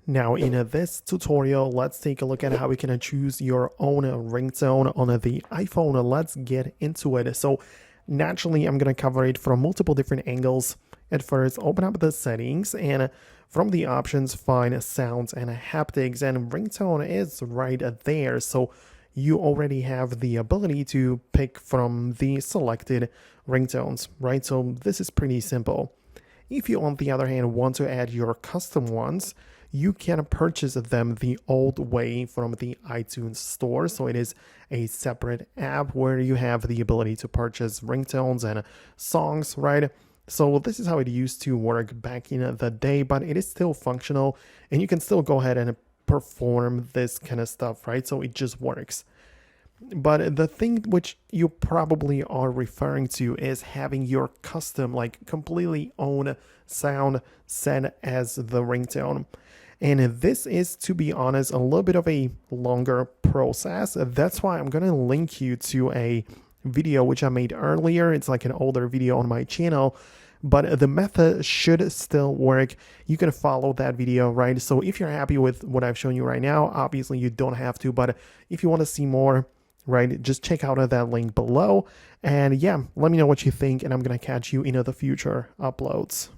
Now in this tutorial, let's take a look at how we can choose your own ringtone on the iPhone. Let's get into it. So naturally, I'm going to cover it from multiple different angles. At first, open up the settings and from the options, find sounds and haptics, and ringtone is right there. So you already have the ability to pick from the selected ringtones, right? So this is pretty simple. If you, on the other hand, want to add your custom ones, you can purchase them the old way from the iTunes store. So it is a separate app where you have the ability to purchase ringtones and songs, right? So this is how it used to work back in the day, but it is still functional and you can still go ahead and perform this kind of stuff, right? So it just works. But the thing which you probably are referring to is having your custom, like completely own sound set as the ringtone. And this is, to be honest, a little bit of a longer process. That's why I'm going to link you to a video which I made earlier. It's like an older video on my channel, but the method should still work. You can follow that video, right? So if you're happy with what I've shown you right now, obviously you don't have to, but if you want to see more, right, just check out that link below. And yeah, let me know what you think, and I'm going to catch you in the future uploads.